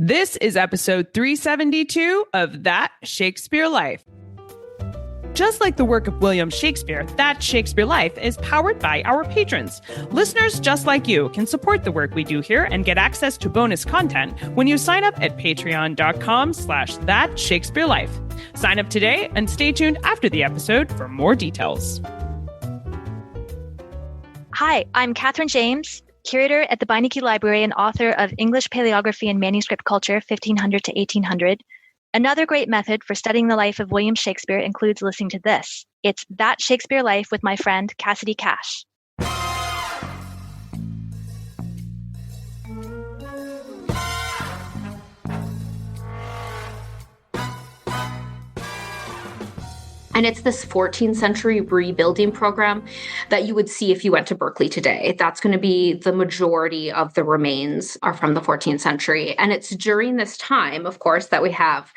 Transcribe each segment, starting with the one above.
This is episode 372 of That Shakespeare Life. Just like the work of William Shakespeare, That Shakespeare Life is powered by our patrons. Listeners just like you can support the work we do here and get access to bonus content when you sign up at patreon.com/thatshakespearelife. Sign up today and stay tuned after the episode for more details. Hi, I'm Catherine James, curator at the Beinecke Library and author of English Paleography and Manuscript Culture, 1500 to 1800. Another great method for studying the life of William Shakespeare includes listening to this. It's That Shakespeare Life with my friend Cassidy Cash. And it's this 14th century rebuilding program that you would see if you went to Berkeley today. That's going to be the majority of the remains are from the 14th century. And it's during this time, of course, that we have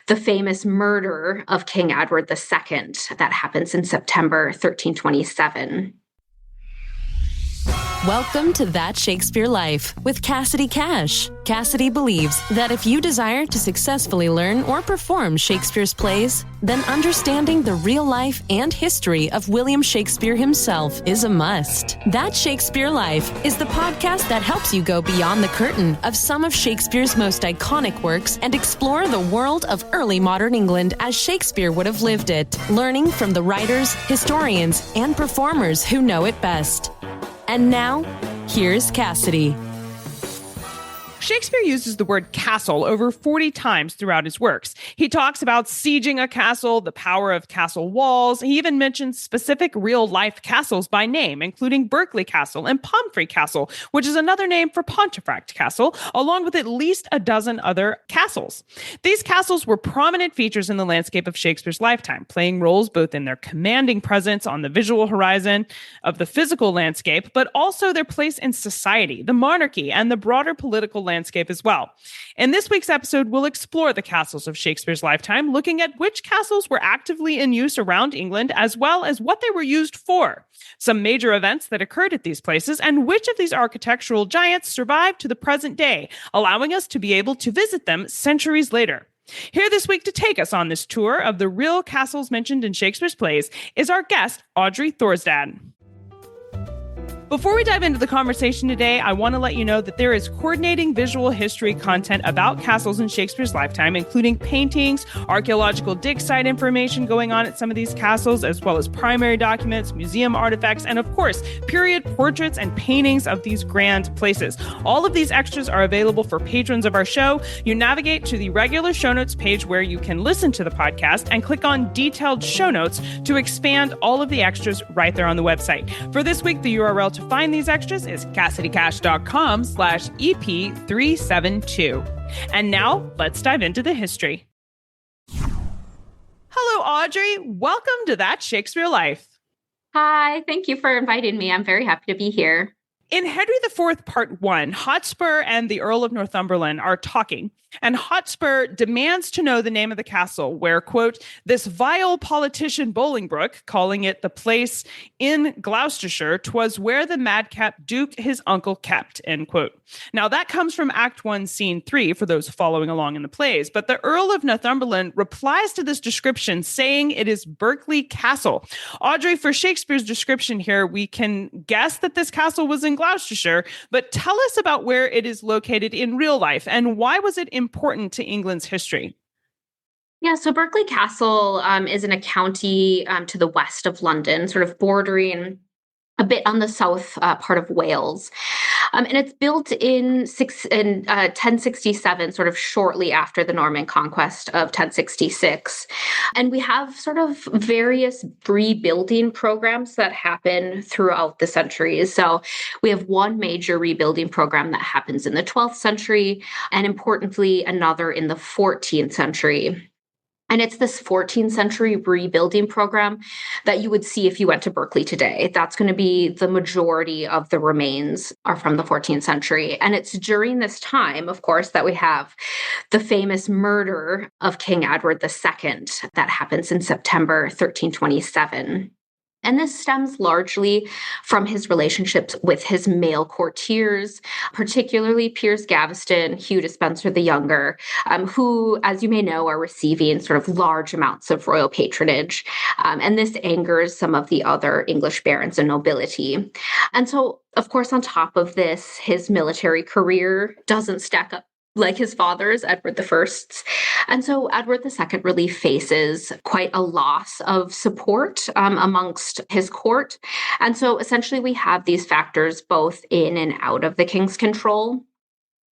the famous murder of King Edward II that happens in September 1327. Welcome to That Shakespeare Life with Cassidy Cash. Cassidy believes that if you desire to successfully learn or perform Shakespeare's plays, then understanding the real life and history of William Shakespeare himself is a must. That Shakespeare Life is the podcast that helps you go beyond the curtain of some of Shakespeare's most iconic works and explore the world of early modern England as Shakespeare would have lived it, learning from the writers, historians, and performers who know it best. And now, here's Cassidy. Shakespeare uses the word castle over 40 times throughout his works. He talks about sieging a castle, the power of castle walls. He even mentions specific real-life castles by name, including Berkley Castle and Pomfret Castle, which is another name for Pontefract Castle, along with at least a dozen other castles. These castles were prominent features in the landscape of Shakespeare's lifetime, playing roles both in their commanding presence on the visual horizon of the physical landscape, but also their place in society, the monarchy, and the broader political landscape as well. In this week's episode, we'll explore the castles of Shakespeare's lifetime, looking at which castles were actively in use around England, as well as what they were used for, some major events that occurred at these places, and which of these architectural giants survived to the present day, allowing us to be able to visit them centuries later. Here this week to take us on this tour of the real castles mentioned in Shakespeare's plays is our guest, Audrey Thorstad. Before we dive into the conversation today, I want to let you know that there is coordinating visual history content about castles in Shakespeare's lifetime, including paintings, archaeological dig site information going on at some of these castles, as well as primary documents, museum artifacts, and of course, period portraits and paintings of these grand places. All of these extras are available for patrons of our show. You navigate to the regular show notes page where you can listen to the podcast and click on detailed show notes to expand all of the extras right there on the website. For this week, the URL to find these extras is CassidyCash.com/EP372. And now let's dive into the history. Hello, Audrey. Welcome to That Shakespeare Life. Hi, thank you for inviting me. I'm very happy to be here. In Henry IV, Part 1, Hotspur and the Earl of Northumberland are talking, and Hotspur demands to know the name of the castle where, quote, this vile politician Bolingbroke, calling it the place in Gloucestershire, 'twas where the madcap Duke his uncle kept, end quote. Now, that comes from Act 1, Scene 3, for those following along in the plays, but the Earl of Northumberland replies to this description saying it is Berkley Castle. Audrey, for Shakespeare's description here, we can guess that this castle was in Gloucestershire, but tell us about where it is located in real life and why was it important to England's history? Yeah, so Berkley Castle is in a county to the west of London, sort of bordering a bit on the south part of Wales. And it's built in 1067, sort of shortly after the Norman conquest of 1066. And we have sort of various rebuilding programs that happen throughout the centuries. So we have one major rebuilding program that happens in the 12th century, and importantly, another in the 14th century. And it's this 14th century rebuilding program that you would see if you went to Berkeley today. That's going to be the majority of the remains are from the 14th century. And it's during this time, of course, that we have the famous murder of King Edward II that happens in September 1327. And this stems largely from his relationships with his male courtiers, particularly Piers Gaveston, Hugh Despencer the Younger, who, as you may know, are receiving sort of large amounts of royal patronage. And this angers some of the other English barons and nobility. And so, of course, on top of this, his military career doesn't stack up like his father's, Edward I's. And so Edward II really faces quite a loss of support amongst his court. And so essentially we have these factors both in and out of the king's control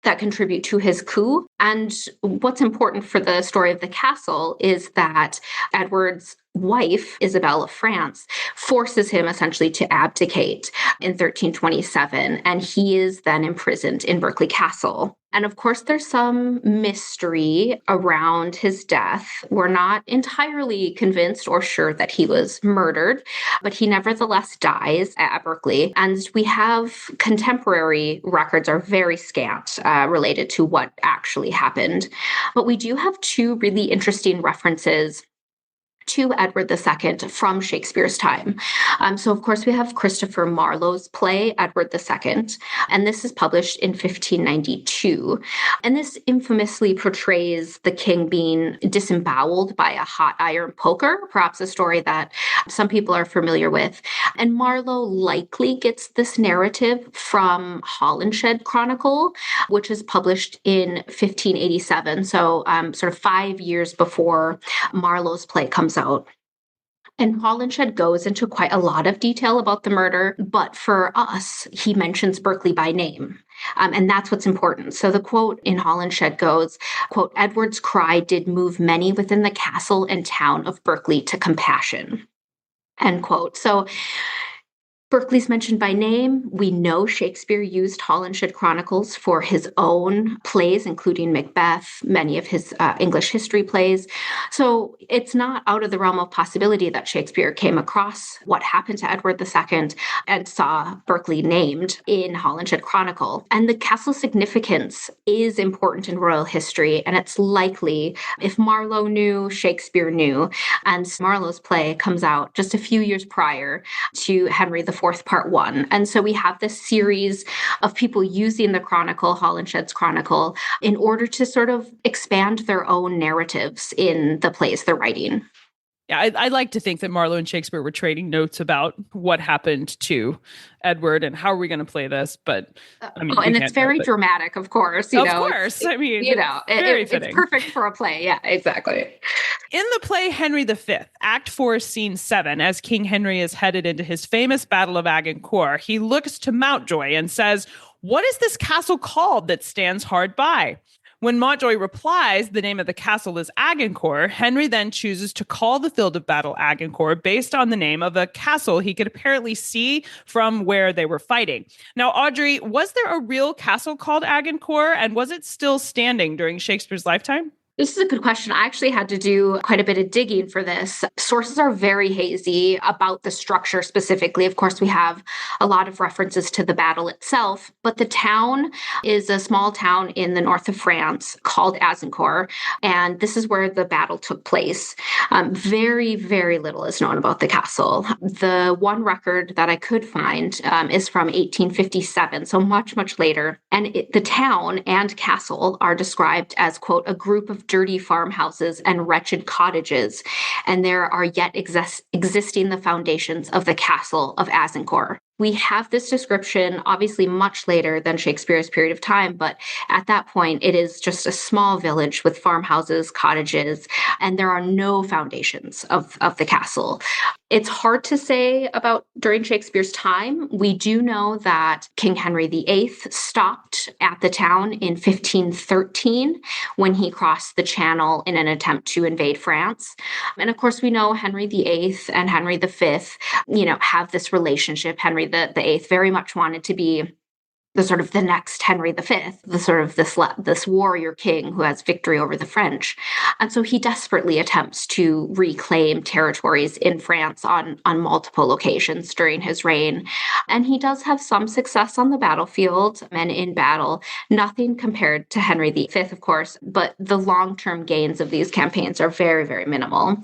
that contribute to his coup. And what's important for the story of the castle is that Edward's wife, Isabel of France, forces him essentially to abdicate in 1327, and he is then imprisoned in Berkley Castle. And of course, there's some mystery around his death. We're not entirely convinced or sure that he was murdered, but he nevertheless dies at Berkeley. And we have contemporary records are very scant related to what actually happened. But we do have two really interesting references to Edward II from Shakespeare's time. So, of course, we have Christopher Marlowe's play, Edward II, and this is published in 1592. And this infamously portrays the king being disemboweled by a hot iron poker, perhaps a story that some people are familiar with. And Marlowe likely gets this narrative from Holinshed Chronicle, which is published in 1587, so sort of 5 years before Marlowe's play comes out. And Holinshed goes into quite a lot of detail about the murder, but for us, he mentions Berkeley by name. And that's what's important. So the quote in Holinshed goes, quote, "Edward's cry did move many within the castle and town of Berkeley to compassion," end quote. So Berkeley's mentioned by name. We know Shakespeare used Holinshed Chronicles for his own plays, including Macbeth, many of his English history plays. So it's not out of the realm of possibility that Shakespeare came across what happened to Edward II and saw Berkeley named in Holinshed Chronicle. And the castle's significance is important in royal history, and it's likely if Marlowe knew, Shakespeare knew. And Marlowe's play comes out just a few years prior to Henry IV Part 1. And so we have this series of people using the Chronicle, Holinshed's Chronicle, in order to sort of expand their own narratives in the plays they're writing. Yeah, I like to think that Marlowe and Shakespeare were trading notes about what happened to Edward and how are we going to play this. But I mean, and it's very dramatic, of course. Of course. I mean, it's perfect for a play. Yeah, exactly. In the play Henry V, Act 4, Scene 7, as King Henry is headed into his famous Battle of Agincourt, he looks to Mountjoy and says, "What is this castle called that stands hard by?" When Mountjoy replies the name of the castle is Agincourt, Henry then chooses to call the field of battle Agincourt based on the name of a castle he could apparently see from where they were fighting. Now, Audrey, was there a real castle called Agincourt, and was it still standing during Shakespeare's lifetime? This is a good question. I actually had to do quite a bit of digging for this. Sources are very hazy about the structure specifically. Of course, we have a lot of references to the battle itself, but the town is a small town in the north of France called Azincourt, and this is where the battle took place. Very, very little is known about the castle. The one record that I could find is from 1857, so much, much later. And the town and castle are described as, quote, "a group of dirty farmhouses and wretched cottages, and there are yet existing the foundations of the castle of Azincourt." We have this description obviously much later than Shakespeare's period of time, but at that point, it is just a small village with farmhouses, cottages, and there are no foundations of the castle. It's hard to say about during Shakespeare's time. We do know that King Henry VIII stopped at the town in 1513 when he crossed the Channel in an attempt to invade France. And of course, we know Henry VIII and Henry V, have this relationship. Henry the Eighth very much wanted to be the sort of the next Henry V, the sort of this warrior king who has victory over the French. And so he desperately attempts to reclaim territories in France on multiple occasions during his reign. And he does have some success on the battlefield and in battle, nothing compared to Henry V, of course, but the long-term gains of these campaigns are very, very minimal.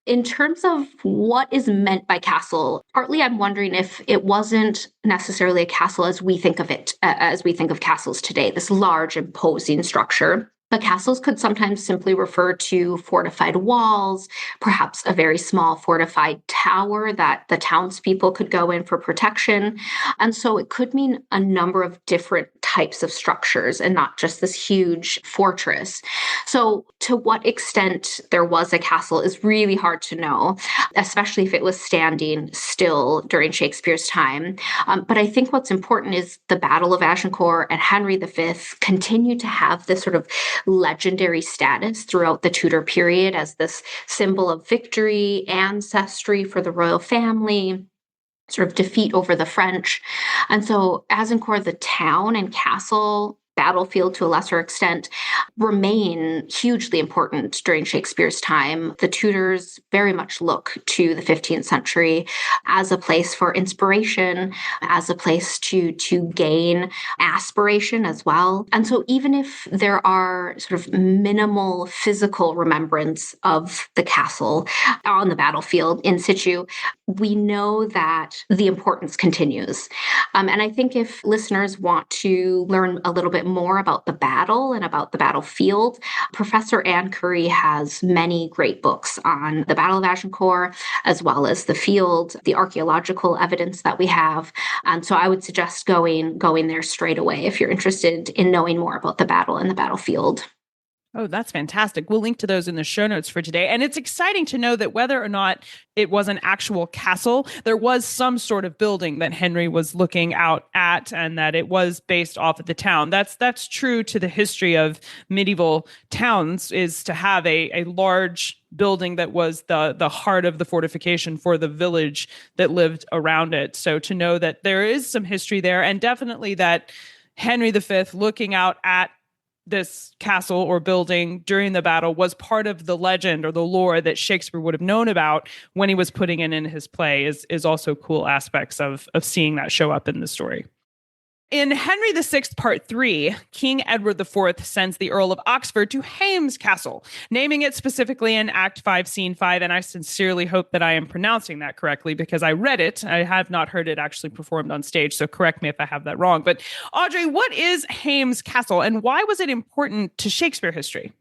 In terms of what is meant by castle, partly I'm wondering if it wasn't necessarily a castle as we think of it, as we think of castles today, this large, imposing structure. But castles could sometimes simply refer to fortified walls, perhaps a very small fortified tower that the townspeople could go in for protection. And so it could mean a number of different types of structures and not just this huge fortress. So to what extent there was a castle is really hard to know, especially if it was standing still during Shakespeare's time. But I think what's important is the Battle of Agincourt and Henry V continue to have this sort of legendary status throughout the Tudor period as this symbol of victory, ancestry for the royal family, sort of defeat over the French. And so Agincourt, the town and castle, battlefield to a lesser extent, remain hugely important during Shakespeare's time. The Tudors very much look to the 15th century as a place for inspiration, as a place to gain aspiration as well. And so even if there are sort of minimal physical remembrance of the castle on the battlefield in situ, we know that the importance continues. And I think if listeners want to learn a little bit more about the battle and about the battlefield, Professor Anne Curry has many great books on the Battle of Agincourt, as well as the field, the archaeological evidence that we have. And so I would suggest going there straight away if you're interested in knowing more about the battle and the battlefield. Oh, that's fantastic. We'll link to those in the show notes for today. And it's exciting to know that whether or not it was an actual castle, there was some sort of building that Henry was looking out at and that it was based off of the town. That's true to the history of medieval towns, is to have a large building that was the heart of the fortification for the village that lived around it. So to know that there is some history there, and definitely that Henry V looking out at this castle or building during the battle was part of the legend or the lore that Shakespeare would have known about when he was putting it in his play is also cool aspects of seeing that show up in the story. In Henry VI, Part 3, King Edward IV sends the Earl of Oxford to Hames Castle, naming it specifically in Act 5, Scene 5, and I sincerely hope that I am pronouncing that correctly because I read it. I have not heard it actually performed on stage, so correct me if I have that wrong. But Audrey, what is Hames Castle, and why was it important to Shakespeare history?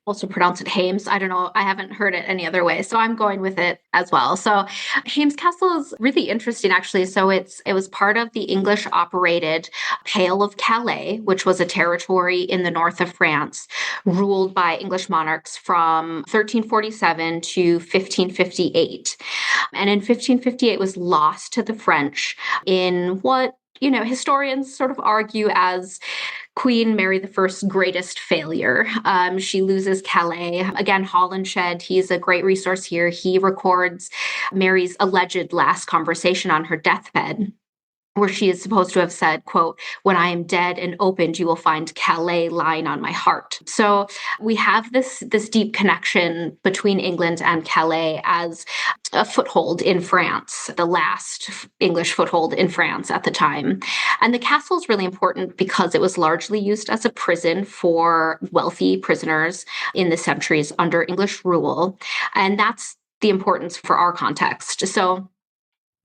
Also pronounce it Hames. I don't know. I haven't heard it any other way. So I'm going with it as well. So Hames Castle is really interesting, actually. So it was part of the English operated Pale of Calais, which was a territory in the north of France, ruled by English monarchs from 1347 to 1558. And in 1558 was lost to the French in what, historians sort of argue as Queen Mary I's greatest failure. She loses Calais. Again, Holinshed, he's a great resource here. He records Mary's alleged last conversation on her deathbed, where she is supposed to have said, quote, "When I am dead and opened, you will find Calais lying on my heart." So we have this deep connection between England and Calais as a foothold in France, the last English foothold in France at the time. And the castle is really important because it was largely used as a prison for wealthy prisoners in the centuries under English rule. And that's the importance for our context. So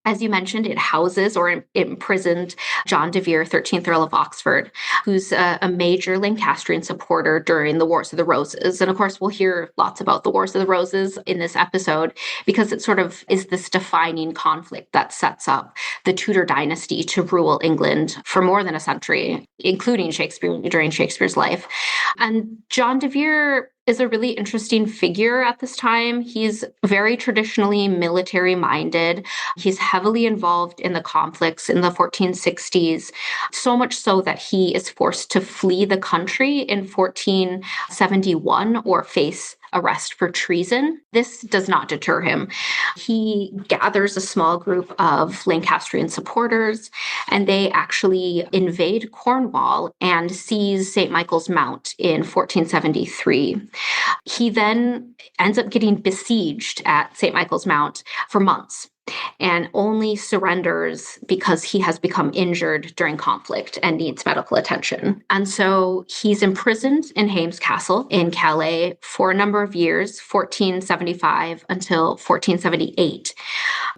as you mentioned, it houses or imprisoned John de Vere, 13th Earl of Oxford, who's a major Lancastrian supporter during the Wars of the Roses. And of course, we'll hear lots about the Wars of the Roses in this episode because it sort of is this defining conflict that sets up the Tudor dynasty to rule England for more than a century, including Shakespeare during Shakespeare's life. And John de Vere is a really interesting figure at this time. He's very traditionally military-minded. He's heavily involved in the conflicts in the 1460s, so much so that he is forced to flee the country in 1471 or face arrest for treason. This does not deter him. He gathers a small group of Lancastrian supporters, and they actually invade Cornwall and seize St. Michael's Mount in 1473. He then ends up getting besieged at St. Michael's Mount for months. and only surrenders because he has become injured during conflict and needs medical attention. And so he's imprisoned in Hames Castle in Calais for a number of years, 1475 until 1478,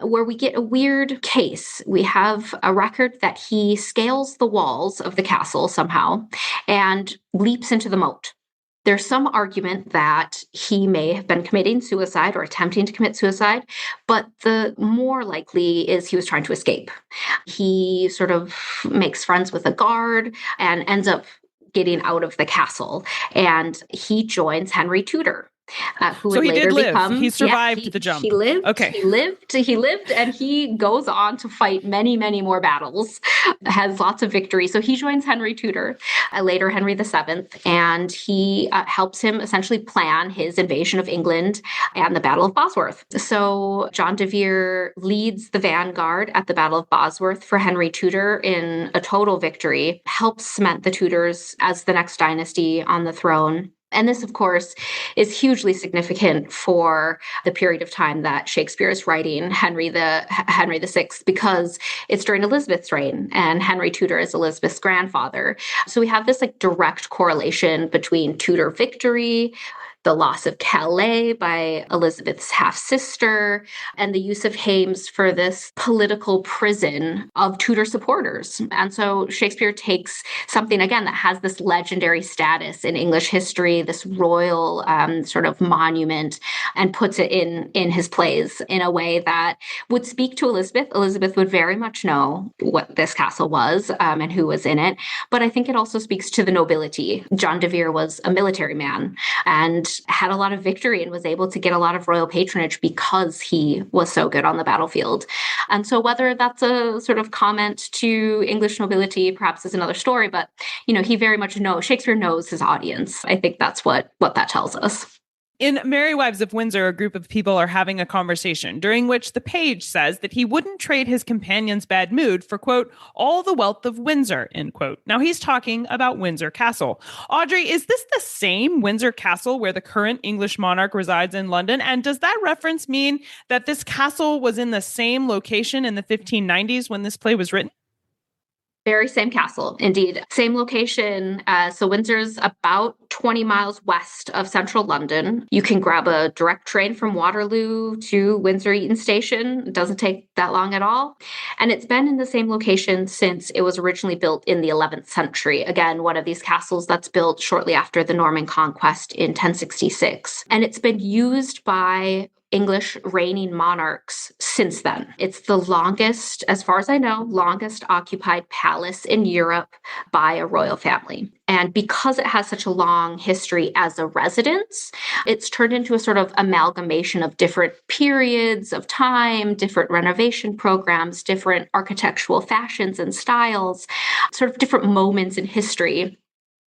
where we get a weird case. We have a record that he scales the walls of the castle somehow and leaps into the moat. There's some argument that he may have been committing suicide or attempting to commit suicide, but the more likely is he was trying to escape. He sort of makes friends with a guard and ends up getting out of the castle, and he joins Henry Tudor. Who so would he later did live. become, He survived the jump. He lived. Okay. He lived, and he goes on to fight many, many more battles. Has lots of victories. So he joins Henry Tudor, later Henry VII, and he helps him essentially plan his invasion of England and the Battle of Bosworth. So John de Vere leads the vanguard at the Battle of Bosworth for Henry Tudor in a total victory, helps cement the Tudors as the next dynasty on the throne. And this, of course, is hugely significant for the period of time that Shakespeare is writing Henry VI, because it's during Elizabeth's reign, and Henry Tudor is Elizabeth's grandfather. So we have this direct correlation between Tudor victory, the loss of Calais by Elizabeth's half-sister, and the use of Hames for this political prison of Tudor supporters. And so Shakespeare takes something, again, that has this legendary status in English history, this royal sort of monument, and puts it in his plays in a way that would speak to Elizabeth. Elizabeth would very much know what this castle was and who was in it. But I think it also speaks to the nobility. John de Vere was a military man and had a lot of victory and was able to get a lot of royal patronage because he was so good on the battlefield. And so whether that's a sort of comment to English nobility perhaps is another story, but he very much Shakespeare knows his audience. I think that's what that tells us. In Merry Wives of Windsor, a group of people are having a conversation during which the page says that he wouldn't trade his companion's bad mood for, quote, all the wealth of Windsor, end quote. Now he's talking about Windsor Castle. Audrey, is this the same Windsor Castle where the current English monarch resides in London? And does that reference mean that this castle was in the same location in the 1590s when this play was written? Very same castle, indeed. Same location. So Windsor's about 20 miles west of central London. You can grab a direct train from Waterloo to Windsor Eton Station. It doesn't take that long at all. And it's been in the same location since it was originally built in the 11th century. Again, one of these castles that's built shortly after the Norman conquest in 1066. And it's been used by English reigning monarchs since then. It's the longest, as far as I know, longest occupied palace in Europe by a royal family. And because it has such a long history as a residence, it's turned into a sort of amalgamation of different periods of time, different renovation programs, different architectural fashions and styles, sort of different moments in history.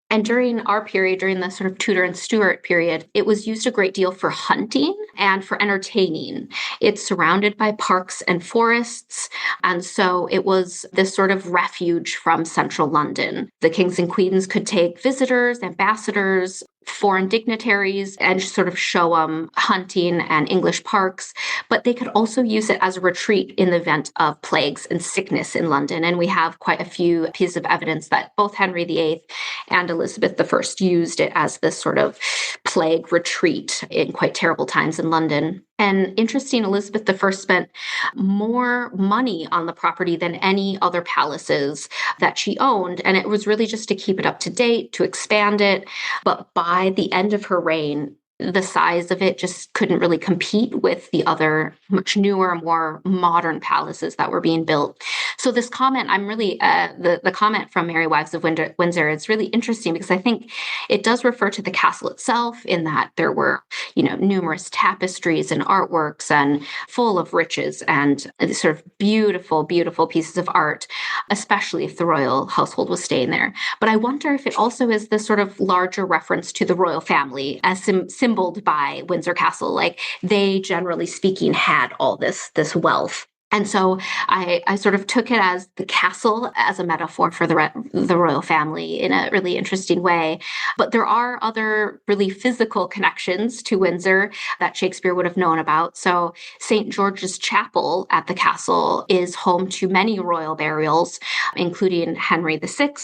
And during our period, during the sort of Tudor and Stuart period, it was used a great deal for hunting and for entertaining. It's surrounded by parks and forests. And so it was this sort of refuge from central London. The kings and queens could take visitors, ambassadors, foreign dignitaries, and sort of show them hunting and English parks, but they could also use it as a retreat in the event of plagues and sickness in London. And we have quite a few pieces of evidence that both Henry VIII and Elizabeth I used it as this sort of plague retreat in quite terrible times in London. And interesting, Elizabeth I spent more money on the property than any other palaces that she owned. And it was really just to keep it up to date, to expand it. But by the end of her reign, the size of it just couldn't really compete with the other much newer, more modern palaces that were being built. So this comment, I'm really, the comment from Merry Wives of Windsor is really interesting because I think it does refer to the castle itself in that there were, numerous tapestries and artworks and full of riches and sort of beautiful, beautiful pieces of art, especially if the royal household was staying there. But I wonder if it also is this sort of larger reference to the royal family as symboled by Windsor Castle. Like they, generally speaking, had all this wealth. And so I sort of took it as the castle as a metaphor for the royal family in a really interesting way. But there are other really physical connections to Windsor that Shakespeare would have known about. So St. George's Chapel at the castle is home to many royal burials, including Henry VI,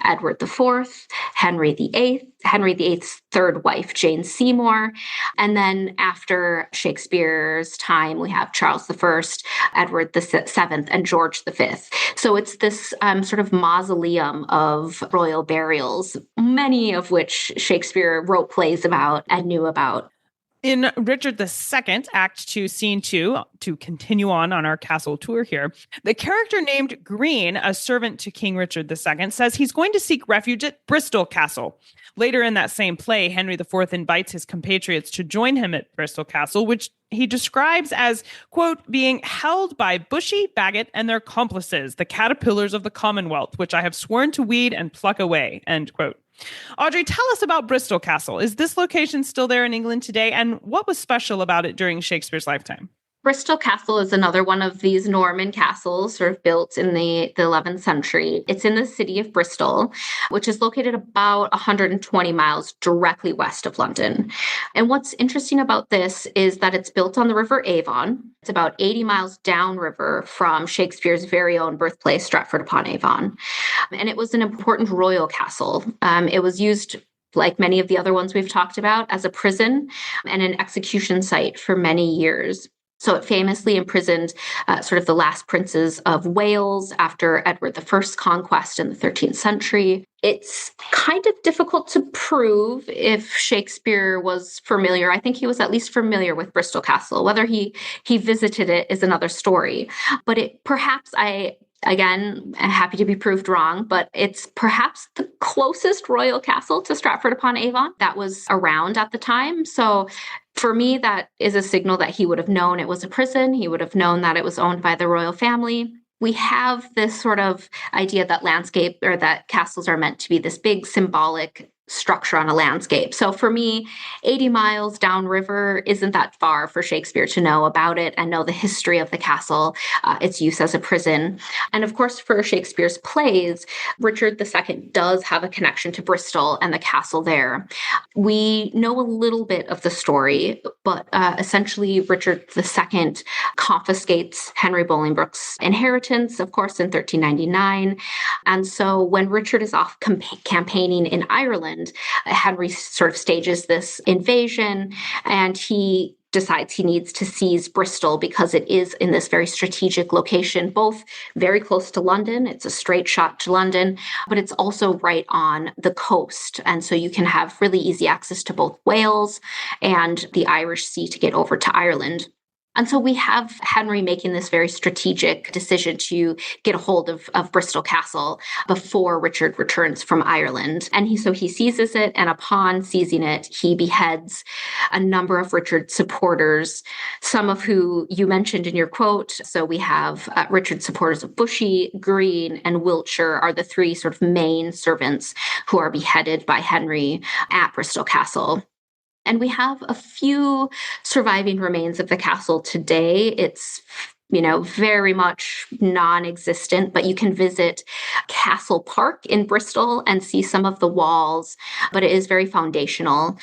Edward IV, Henry VIII, Henry VIII's third wife, Jane Seymour. And then after Shakespeare's time, we have Charles I, Edward VII, and George V. So it's this sort of mausoleum of royal burials, many of which Shakespeare wrote plays about and knew about. In Richard II, Act 2, Scene 2, to continue on our castle tour here, the character named Green, a servant to King Richard II, says he's going to seek refuge at Bristol Castle. Later in that same play, Henry IV invites his compatriots to join him at Bristol Castle, which he describes as, quote, being held by Bushy, Bagot, and their accomplices, the caterpillars of the Commonwealth, which I have sworn to weed and pluck away, end quote. Audrey, tell us about Bristol Castle. Is this location still there in England today? And what was special about it during Shakespeare's lifetime? Bristol Castle is another one of these Norman castles sort of built in the 11th century. It's in the city of Bristol, which is located about 120 miles directly west of London. And what's interesting about this is that it's built on the River Avon. It's about 80 miles downriver from Shakespeare's very own birthplace, Stratford-upon-Avon. And it was an important royal castle. It was used, like many of the other ones we've talked about, as a prison and an execution site for many years. So it famously imprisoned sort of the last princes of Wales after Edward I's conquest in the 13th century. It's kind of difficult to prove if Shakespeare was familiar. I think he was at least familiar with Bristol Castle. Whether he visited it is another story. But it perhaps Again, I'm happy to be proved wrong, but it's perhaps the closest royal castle to Stratford-upon-Avon that was around at the time. So for me, that is a signal that he would have known it was a prison. He would have known that it was owned by the royal family. We have this sort of idea that landscape or that castles are meant to be this big symbolic structure on a landscape. So for me, 80 miles downriver isn't that far for Shakespeare to know about it and know the history of the castle, its use as a prison. And of course, for Shakespeare's plays, Richard II does have a connection to Bristol and the castle there. We know a little bit of the story, but essentially Richard II confiscates Henry Bolingbroke's inheritance, of course, in 1399. And so when Richard is off campaigning in Ireland, Henry sort of stages this invasion, and he decides he needs to seize Bristol because it is in this very strategic location, both very close to London. It's a straight shot to London, but it's also right on the coast. And so you can have really easy access to both Wales and the Irish Sea to get over to Ireland. And so we have Henry making this very strategic decision to get a hold of Bristol Castle before Richard returns from Ireland. And he seizes it, and upon seizing it, he beheads a number of Richard's supporters, some of who you mentioned in your quote. So we have Richard's supporters of Bushy, Green, and Wiltshire are the three sort of main servants who are beheaded by Henry at Bristol Castle. And we have a few surviving remains of the castle today. It's very much non-existent, but you can visit Castle Park in Bristol and see some of the walls, but it is very foundational.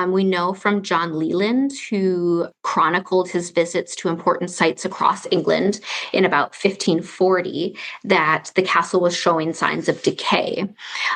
We know from John Leland, who chronicled his visits to important sites across England in about 1540, that the castle was showing signs of decay.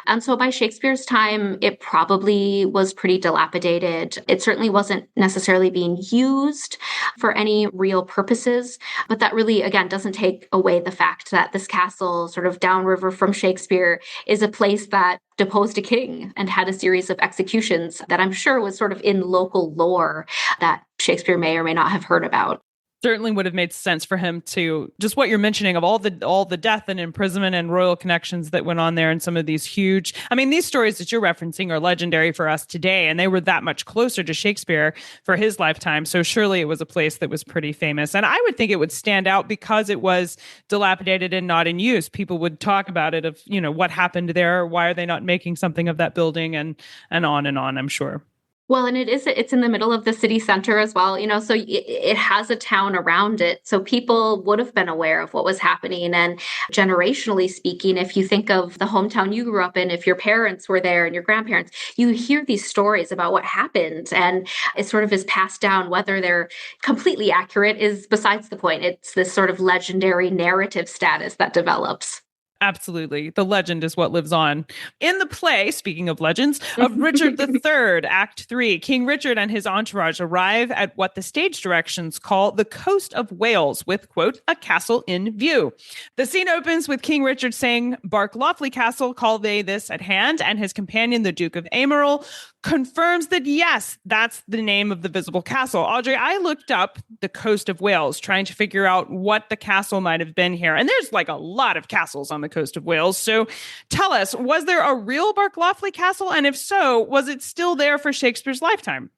And so by Shakespeare's time, it probably was pretty dilapidated. It certainly wasn't necessarily being used for any real purposes, but that really, again, doesn't take away the fact that this castle, sort of downriver from Shakespeare, is a place that deposed a king and had a series of executions that I'm sure was sort of in local lore that Shakespeare may or may not have heard about. Certainly would have made sense for him to, just what you're mentioning of all the death and imprisonment and royal connections that went on there, and some of these huge, these stories that you're referencing are legendary for us today, and they were that much closer to Shakespeare for his lifetime. So surely it was a place that was pretty famous. And I would think it would stand out because it was dilapidated and not in use. People would talk about it of, what happened there, why are they not making something of that building, and on, I'm sure. Well, and it's in the middle of the city center as well, so it has a town around it. So people would have been aware of what was happening. And generationally speaking, if you think of the hometown you grew up in, if your parents were there and your grandparents, you hear these stories about what happened. And it sort of is passed down. Whether they're completely accurate is besides the point. It's this sort of legendary narrative status that develops. Absolutely. The legend is what lives on. In the play, speaking of legends, of Richard III, Act 3, King Richard and his entourage arrive at what the stage directions call the coast of Wales with, quote, a castle in view. The scene opens with King Richard saying, Berkley Castle, call they this at hand, and his companion, the Duke of Emerald, confirms that, yes, that's the name of the visible castle. Audrey, I looked up the coast of Wales, trying to figure out what the castle might have been here. And there's like a lot of castles on the coast of Wales. So tell us, was there a real Berkley Castle? And if so, was it still there for Shakespeare's lifetime?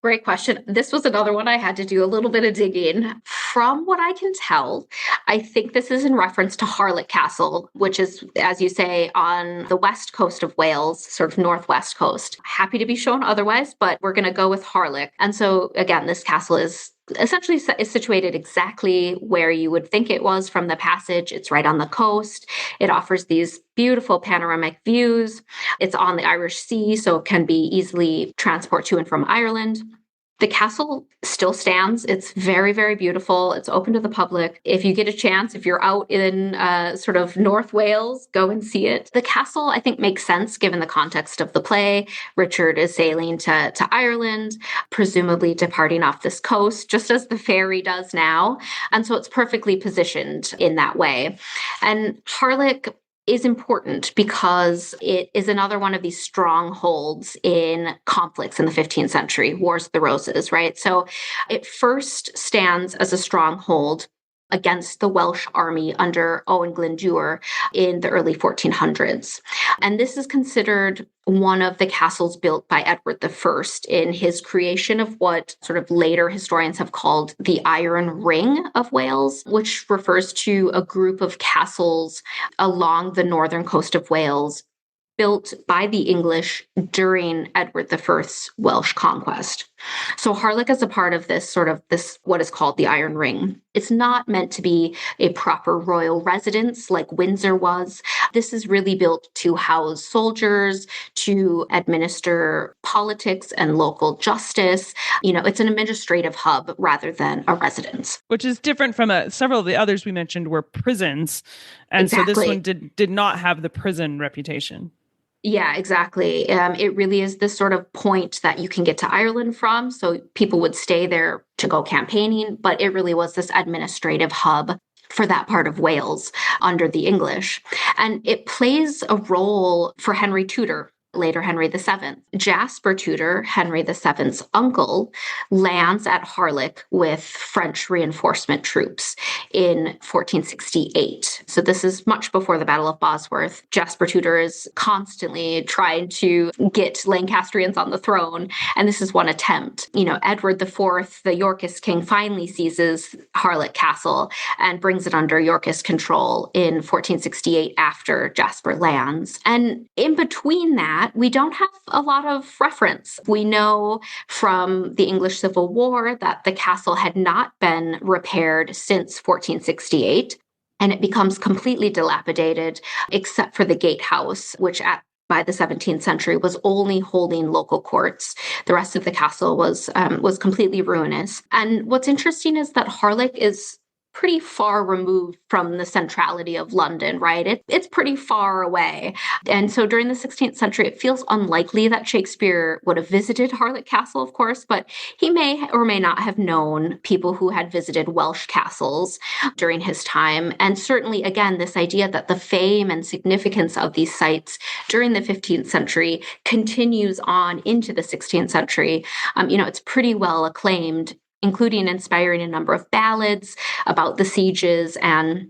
Great question. This was another one I had to do a little bit of digging. From what I can tell, I think this is in reference to Harlech Castle, which is, as you say, on the west coast of Wales, sort of northwest coast. Happy to be shown otherwise, but we're going to go with Harlech. And so, again, this castle is essentially situated exactly where you would think it was from the passage. It's right on the coast. It offers these beautiful panoramic views. It's on the Irish Sea, so it can be easily transport to and from Ireland. The castle still stands. It's very, very beautiful. It's open to the public. If you get a chance, if you're out in sort of North Wales, go and see it. The castle, I think, makes sense given the context of the play. Richard is sailing to Ireland, presumably departing off this coast, just as the ferry does now. And so it's perfectly positioned in that way. And Harlech is important because it is another one of these strongholds in conflicts in the 15th century, Wars of the Roses, right? So it first stands as a stronghold against the Welsh army under Owen Glyndŵr in the early 1400s. And this is considered one of the castles built by Edward I in his creation of what sort of later historians have called the Iron Ring of Wales, which refers to a group of castles along the northern coast of Wales built by the English during Edward I's Welsh conquest. So Harlech is a part of this what is called the Iron Ring. It's not meant to be a proper royal residence like Windsor was. This is really built to house soldiers, to administer politics and local justice. It's an administrative hub rather than a residence. Which is different from several of the others we mentioned were prisons. And exactly. So this one did not have the prison reputation. Yeah, exactly. It really is this sort of point that you can get to Ireland from. So people would stay there to go campaigning, but it really was this administrative hub for that part of Wales under the English. And it plays a role for Henry Tudor, later Henry VII. Jasper Tudor, Henry VII's uncle, lands at Harlech with French reinforcement troops in 1468. So this is much before the Battle of Bosworth. Jasper Tudor is constantly trying to get Lancastrians on the throne, and this is one attempt. Edward IV, the Yorkist king, finally seizes Harlech Castle and brings it under Yorkist control in 1468 after Jasper lands. And in between that, we don't have a lot of reference. We know from the English Civil War that the castle had not been repaired since 1468, and it becomes completely dilapidated, except for the gatehouse, which by the 17th century was only holding local courts. The rest of the castle was completely ruinous. And what's interesting is that Harlech is pretty far removed from the centrality of London, right? It's pretty far away. And so during the 16th century, it feels unlikely that Shakespeare would have visited Harlech Castle, of course, but he may or may not have known people who had visited Welsh castles during his time. And certainly, again, this idea that the fame and significance of these sites during the 15th century continues on into the 16th century. It's pretty well acclaimed, including inspiring a number of ballads about the sieges and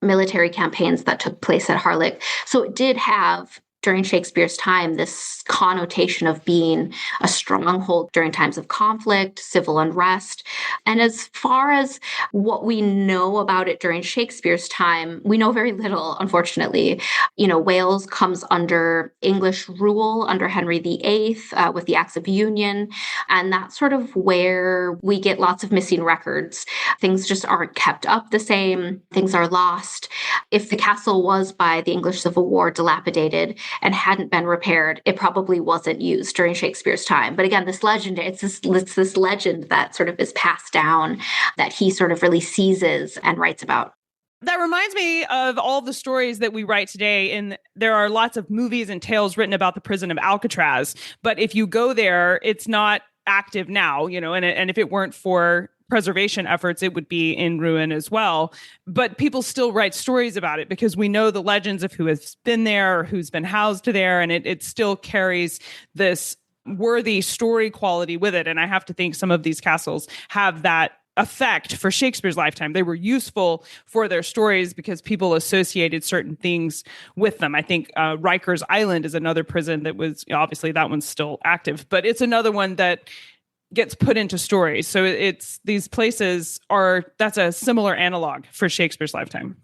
military campaigns that took place at Harlech. So it did have during Shakespeare's time, this connotation of being a stronghold during times of conflict, civil unrest. And as far as what we know about it during Shakespeare's time, we know very little, unfortunately. Wales comes under English rule under Henry VIII with the Acts of Union. And that's sort of where we get lots of missing records. Things just aren't kept up the same. Things are lost. If the castle was by the English Civil War dilapidated and hadn't been repaired, it probably wasn't used during Shakespeare's time. But again, this legend, it's this legend that sort of is passed down that he sort of really seizes and writes about. That reminds me of all the stories that we write today. And there are lots of movies and tales written about the prison of Alcatraz. But if you go there, it's not active now, and if it weren't for preservation efforts, it would be in ruin as well. But people still write stories about it because we know the legends of who has been there or who's been housed there. And it still carries this worthy story quality with it. And I have to think some of these castles have that effect for Shakespeare's lifetime. They were useful for their stories because people associated certain things with them. I think Rikers Island is another prison that was, obviously that one's still active, but it's another one that gets put into stories. So it's these places that's a similar analog for Shakespeare's lifetime.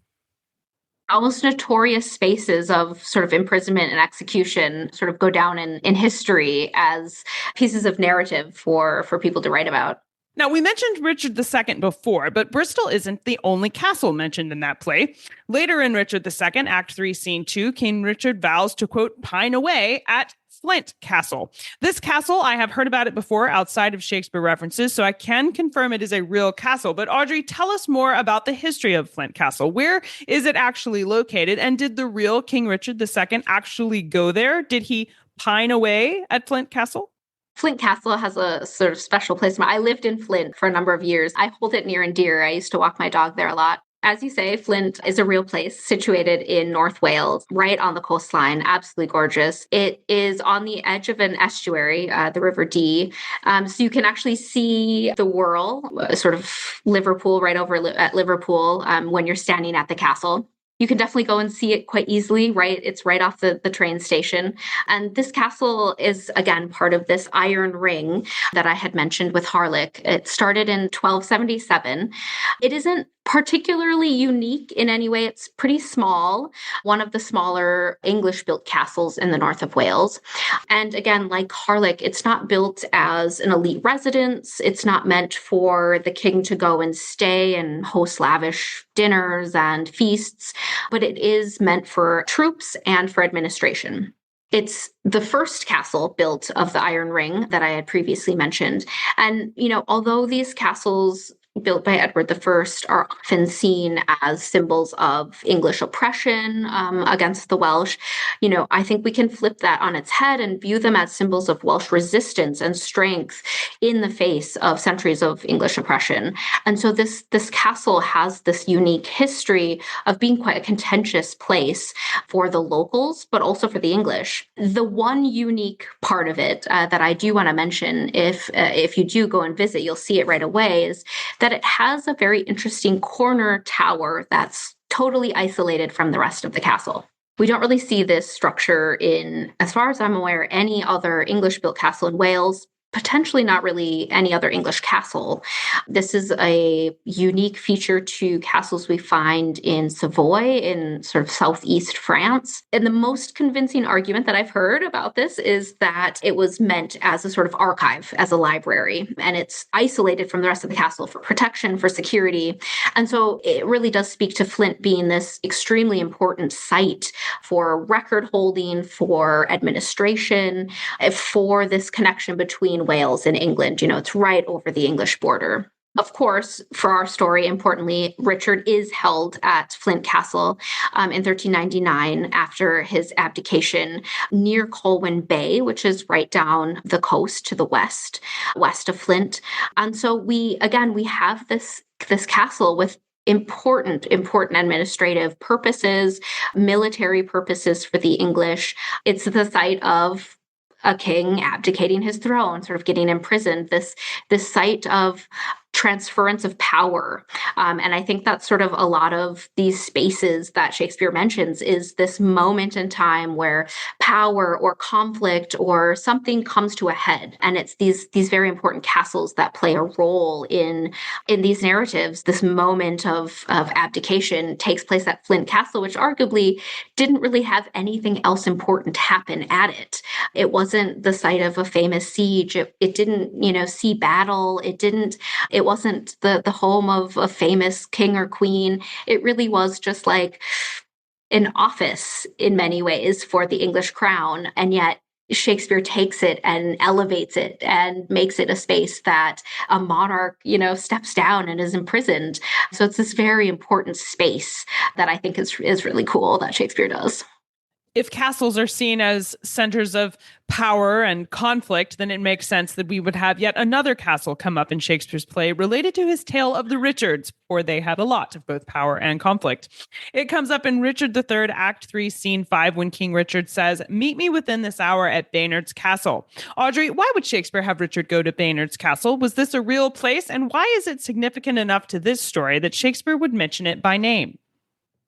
Almost notorious spaces of sort of imprisonment and execution sort of go down in history as pieces of narrative for people to write about. Now, we mentioned Richard II before, but Bristol isn't the only castle mentioned in that play. Later in Richard II, Act 3, Scene 2, King Richard vows to, quote, pine away at Flint Castle. This castle, I have heard about it before outside of Shakespeare references, so I can confirm it is a real castle. But Audrey, tell us more about the history of Flint Castle. Where is it actually located? And did the real King Richard II actually go there? Did he pine away at Flint Castle? Flint Castle has a sort of special place. I lived in Flint for a number of years. I hold it near and dear. I used to walk my dog there a lot. As you say, Flint is a real place situated in North Wales, right on the coastline, absolutely gorgeous. It is on the edge of an estuary, the River Dee. So you can actually see the Wirral, sort of Liverpool, right over at Liverpool when you're standing at the castle. You can definitely go and see it quite easily, right? It's right off the train station. And this castle is, again, part of this iron ring that I had mentioned with Harlech. It started in 1277. It isn't particularly unique in any way. It's pretty small, one of the smaller English-built castles in the north of Wales. And again, like Harlech, it's not built as an elite residence. It's not meant for the king to go and stay and host lavish dinners and feasts, but it is meant for troops and for administration. It's the first castle built of the Iron Ring that I had previously mentioned. And, although these castles built by Edward I are often seen as symbols of English oppression against the Welsh, I think we can flip that on its head and view them as symbols of Welsh resistance and strength in the face of centuries of English oppression. And so this castle has this unique history of being quite a contentious place for the locals, but also for the English. The one unique part of it that I do want to mention, if you do go and visit, you'll see it right away, is that it has a very interesting corner tower that's totally isolated from the rest of the castle. We don't really see this structure in, as far as I'm aware, any other English-built castle in Wales. Potentially not really any other English castle. This is a unique feature to castles we find in Savoy, in sort of southeast France. And the most convincing argument that I've heard about this is that it was meant as a sort of archive, as a library, and it's isolated from the rest of the castle for protection, for security. And so it really does speak to Flint being this extremely important site for record holding, for administration, for this connection between Wales and England. It's right over the English border. Of course, for our story, importantly, Richard is held at Flint Castle in 1399 after his abdication near Colwyn Bay, which is right down the coast to the west of Flint. And so we have this castle with important administrative purposes, military purposes for the English. It's the site of a king abdicating his throne, sort of getting imprisoned, this site of transference of power. And I think that's sort of a lot of these spaces that Shakespeare mentions is this moment in time where power or conflict or something comes to a head. And it's these very important castles that play a role in these narratives. This moment of abdication takes place at Flint Castle, which arguably didn't really have anything else important happen at it. It wasn't the site of a famous siege. It didn't, see battle. It wasn't the home of a famous king or queen. It really was just like an office in many ways for the English crown. And yet Shakespeare takes it and elevates it and makes it a space that a monarch, steps down and is imprisoned. So it's this very important space that I think is really cool that Shakespeare does. If castles are seen as centers of power and conflict, then it makes sense that we would have yet another castle come up in Shakespeare's play related to his tale of the Richards, for they had a lot of both power and conflict. It comes up in Richard III, Act 3, Scene 5, when King Richard says, "Meet me within this hour at Baynard's Castle." Audrey, why would Shakespeare have Richard go to Baynard's Castle? Was this a real place? And why is it significant enough to this story that Shakespeare would mention it by name?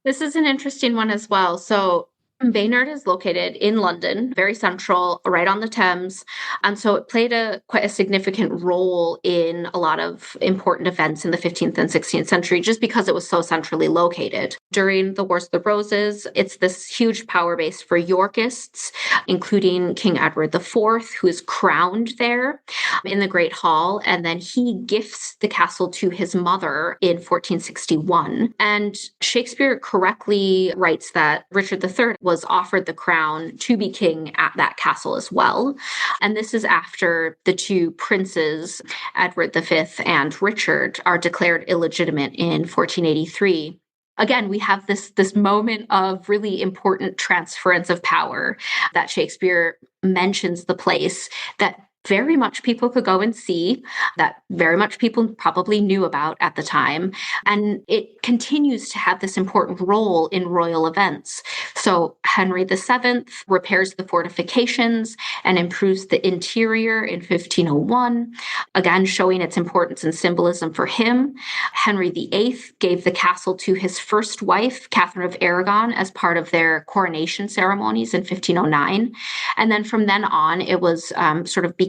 This is an interesting one as well. So Baynard is located in London, very central, right on the Thames. And so it played quite a significant role in a lot of important events in the 15th and 16th century, just because it was so centrally located. During the Wars of the Roses, it's this huge power base for Yorkists, including King Edward IV, who is crowned there in the Great Hall. And then he gifts the castle to his mother in 1461. And Shakespeare correctly writes that Richard III was offered the crown to be king at that castle as well. And this is after the two princes, Edward V and Richard, are declared illegitimate in 1483. Again, we have this moment of really important transference of power that Shakespeare mentions the place that very much people could go and see, that very much people probably knew about at the time. And it continues to have this important role in royal events. So Henry VII repairs the fortifications and improves the interior in 1501, again, showing its importance and symbolism for him. Henry VIII gave the castle to his first wife, Catherine of Aragon, as part of their coronation ceremonies in 1509. And then from then on, it was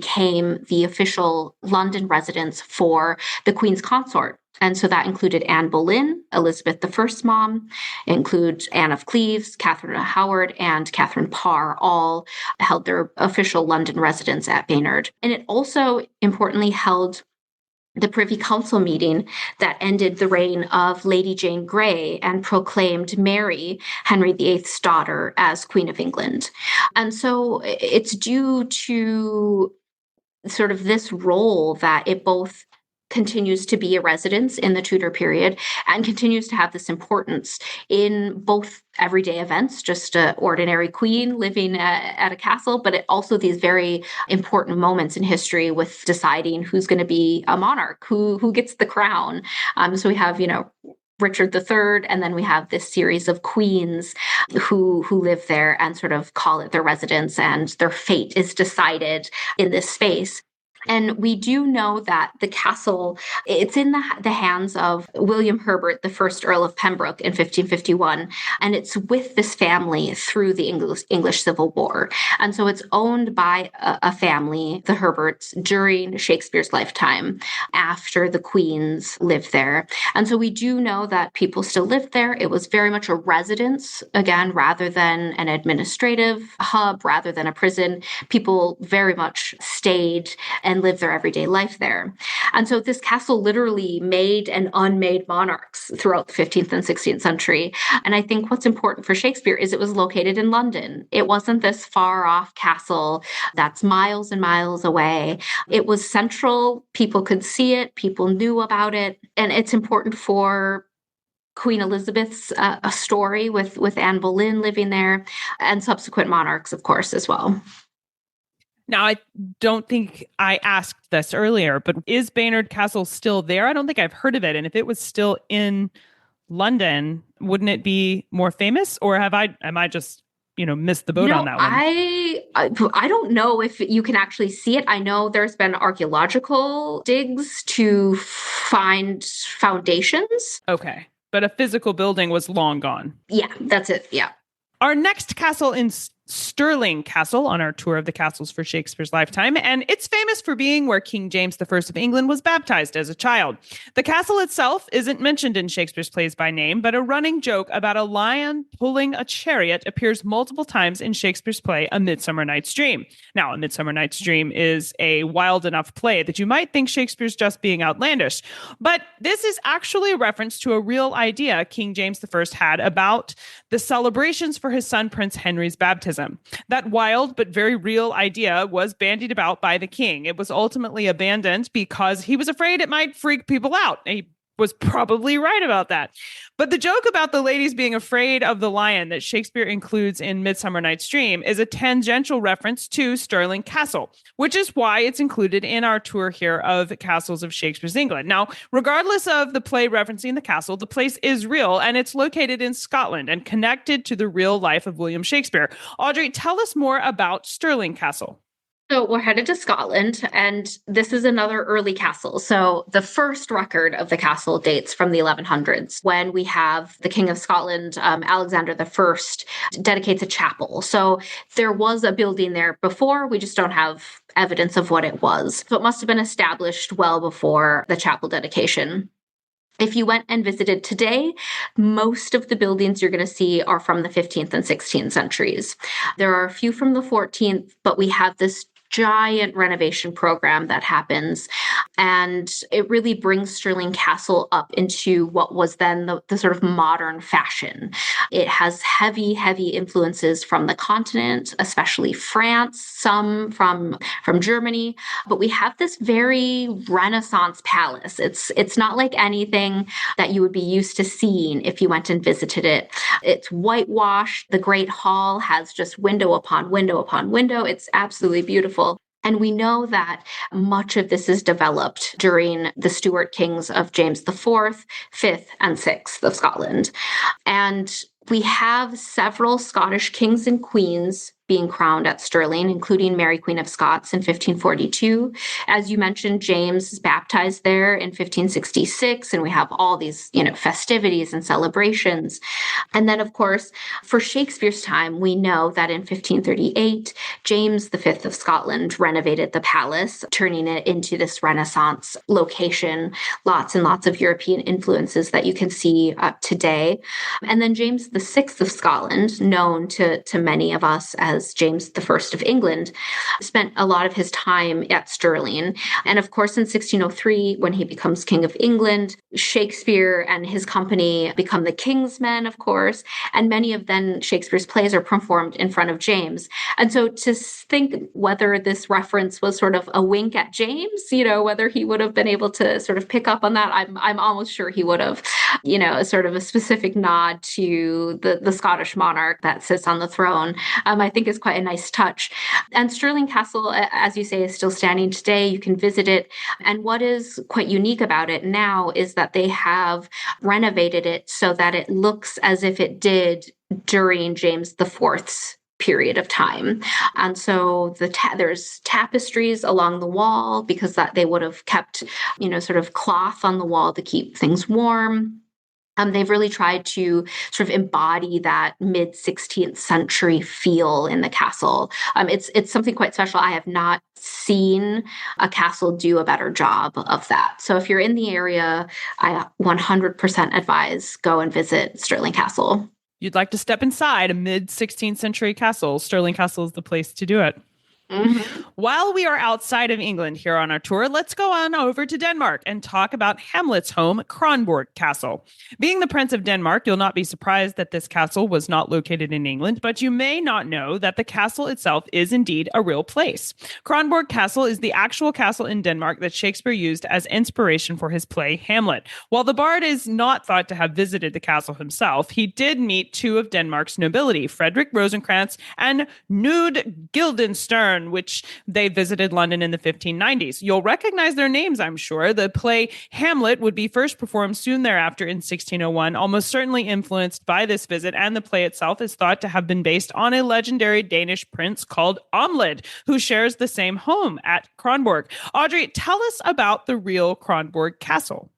became the official London residence for the Queen's consort. And so that included Anne Boleyn, Elizabeth I's mom. It includes Anne of Cleves, Catherine of Howard, and Catherine Parr, all held their official London residence at Baynard. And it also importantly held the Privy Council meeting that ended the reign of Lady Jane Grey and proclaimed Mary, Henry VIII's daughter, as Queen of England. And so it's due to sort of this role that it both continues to be a residence in the Tudor period and continues to have this importance in both everyday events, just an ordinary queen living at a castle, but it also these very important moments in history with deciding who's going to be a monarch, who gets the crown. So we have, Richard III, and then we have this series of queens who live there and sort of call it their residence, and their fate is decided in this space. And we do know that the castle, it's in the hands of William Herbert, the first Earl of Pembroke in 1551, and it's with this family through the English Civil War. And so it's owned by a family, the Herberts, during Shakespeare's lifetime, after the queens lived there. And so we do know that people still lived there. It was very much a residence, again, rather than an administrative hub, rather than a prison. People very much stayed and live their everyday life there. And so this castle literally made and unmade monarchs throughout the 15th and 16th century. And I think what's important for Shakespeare is it was located in London. It wasn't this far off castle that's miles and miles away. It was central. People could see it. People knew about it. And it's important for Queen Elizabeth's story with Anne Boleyn living there, and subsequent monarchs, of course, as well. Now, I don't think I asked this earlier, but is Baynard Castle still there? I don't think I've heard of it. And if it was still in London, wouldn't it be more famous? Or am I just missed the boat on that one. I don't know if you can actually see it. I know there's been archaeological digs to find foundations. Okay. But a physical building was long gone. Yeah, that's it. Yeah. Our next castle in Stirling Castle on our tour of the castles for Shakespeare's lifetime, and it's famous for being where King James I of England was baptized as a child. The castle itself isn't mentioned in Shakespeare's plays by name, but a running joke about a lion pulling a chariot appears multiple times in Shakespeare's play A Midsummer Night's Dream. Now, A Midsummer Night's Dream is a wild enough play that you might think Shakespeare's just being outlandish, but this is actually a reference to a real idea King James I had about the celebrations for his son Prince Henry's baptism. That wild but very real idea was bandied about by the king. It was ultimately abandoned because he was afraid it might freak people out. He was probably right about that. But the joke about the ladies being afraid of the lion that Shakespeare includes in Midsummer Night's Dream is a tangential reference to Stirling Castle, which is why it's included in our tour here of Castles of Shakespeare's England. Now, regardless of the play referencing the castle, the place is real, and it's located in Scotland and connected to the real life of William Shakespeare. Audrey, tell us more about Stirling Castle. So we're headed to Scotland, and this is another early castle. So the first record of the castle dates from the 1100s, when we have the King of Scotland, Alexander I, dedicates a chapel. So there was a building there before, we just don't have evidence of what it was. So it must have been established well before the chapel dedication. If you went and visited today, most of the buildings you're going to see are from the 15th and 16th centuries. There are a few from the 14th, but we have this giant renovation program that happens. And it really brings Stirling Castle up into what was then the sort of modern fashion. It has heavy, heavy influences from the continent, especially France, some from Germany. But we have this very Renaissance palace. It's not like anything that you would be used to seeing if you went and visited it. It's whitewashed. The Great Hall has just window upon window upon window. It's absolutely beautiful. And we know that much of this is developed during the Stuart kings of James IV, V, and VI of Scotland. And we have several Scottish kings and queens being crowned at Stirling, including Mary Queen of Scots in 1542. As you mentioned, James is baptized there in 1566, and we have all these, festivities and celebrations. And then, of course, for Shakespeare's time, we know that in 1538, James V of Scotland renovated the palace, turning it into this Renaissance location, lots and lots of European influences that you can see today. And then James VI of Scotland, known to many of us as James I of England, spent a lot of his time at Stirling. And of course, in 1603, when he becomes King of England, Shakespeare and his company become the King's Men, of course, and many of then Shakespeare's plays are performed in front of James. And so to think whether this reference was sort of a wink at James, whether he would have been able to sort of pick up on that, I'm almost sure he would have, sort of a specific nod to the Scottish monarch that sits on the throne, I think is quite a nice touch. And Stirling Castle, as you say, is still standing today. You can visit it. And what is quite unique about it now is that they have renovated it so that it looks as if it did during James IV's period of time. And so there's tapestries along the wall because that they would have kept, sort of cloth on the wall to keep things warm. They've really tried to sort of embody that mid-16th century feel in the castle. It's something quite special. I have not seen a castle do a better job of that. So if you're in the area, I 100% advise go and visit Stirling Castle. You'd like to step inside a mid-16th century castle, Stirling Castle is the place to do it. Mm-hmm. While we are outside of England here on our tour, let's go on over to Denmark and talk about Hamlet's home, Kronborg Castle. Being the Prince of Denmark, you'll not be surprised that this castle was not located in England, but you may not know that the castle itself is indeed a real place. Kronborg Castle is the actual castle in Denmark that Shakespeare used as inspiration for his play Hamlet. While the bard is not thought to have visited the castle himself, he did meet two of Denmark's nobility, Frederick Rosencrantz and Knud Guildenstern, return, which they visited London in the 1590s. You'll recognize their names, I'm sure. The play Hamlet would be first performed soon thereafter in 1601, almost certainly influenced by this visit, and the play itself is thought to have been based on a legendary Danish prince called Amlid, who shares the same home at Kronborg. Audrey, tell us about the real Kronborg Castle.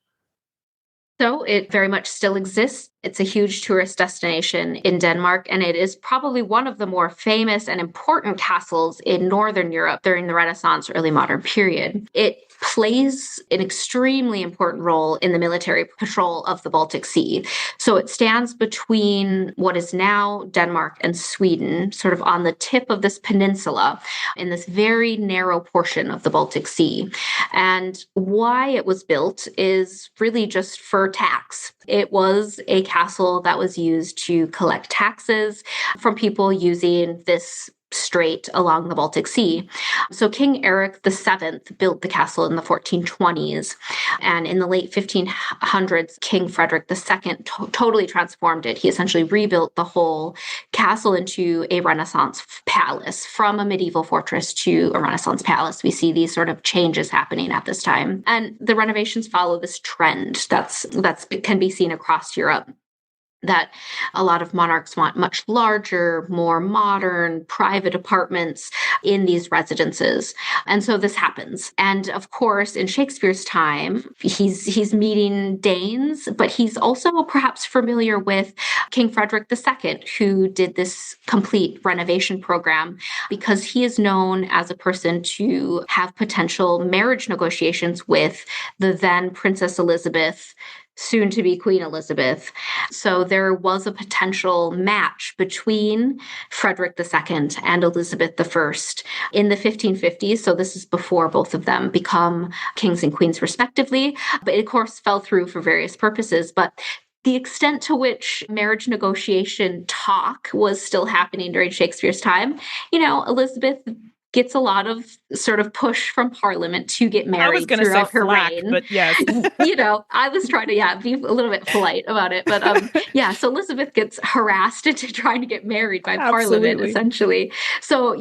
So it very much still exists. It's a huge tourist destination in Denmark, and it is probably one of the more famous and important castles in Northern Europe during the Renaissance, early modern period. It plays an extremely important role in the military patrol of the Baltic Sea. So it stands between what is now Denmark and Sweden, sort of on the tip of this peninsula in this very narrow portion of the Baltic Sea. And why it was built is really just for tax. It was a castle that was used to collect taxes from people using this strait along the Baltic Sea. So King Eric VII built the castle in the 1420s. And in the late 1500s, King Frederick II totally transformed it. He essentially rebuilt the whole castle into a Renaissance palace. From a medieval fortress to a Renaissance palace, we see these sort of changes happening at this time. And the renovations follow this trend that's can be seen across Europe, that a lot of monarchs want much larger, more modern, private apartments in these residences. And so this happens. And of course, in Shakespeare's time, he's meeting Danes, but he's also perhaps familiar with King Frederick II, who did this complete renovation program, because he is known as a person to have potential marriage negotiations with the then Princess Elizabeth, soon to be Queen Elizabeth. So there was a potential match between Frederick II and Elizabeth I in the 1550s. So this is before both of them become kings and queens respectively. But it, of course, fell through for various purposes. But the extent to which marriage negotiation talk was still happening during Shakespeare's time, Elizabeth gets a lot of sort of push from Parliament to get married. I was going to say her flack, reign. but yes. I was trying to, be a little bit polite about it. But so Elizabeth gets harassed into trying to get married by Parliament, essentially. So,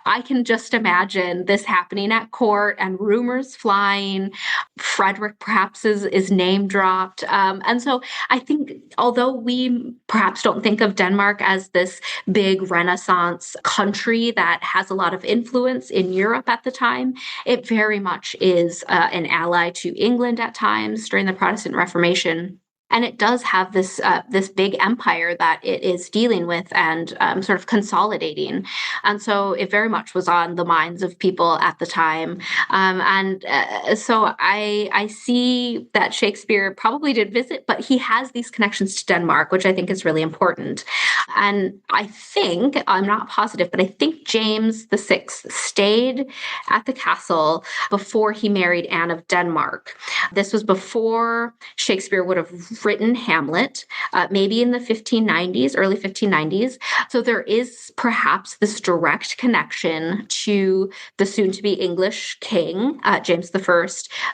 I can just imagine this happening at court and rumors flying. Frederick perhaps is name dropped. And so I think, although we perhaps don't think of Denmark as this big Renaissance country that has a lot of influence in Europe at the time, it very much is an ally to England at times during the Protestant Reformation. And it does have this big empire that it is dealing with and sort of consolidating. And so it very much was on the minds of people at the time. So I see that Shakespeare probably did visit, but he has these connections to Denmark, which I think is really important. And I think, I'm not positive, but I think James VI stayed at the castle before he married Anne of Denmark. This was before Shakespeare would have written Hamlet, maybe in the 1590s, early 1590s. So there is perhaps this direct connection to the soon-to-be English king, James I,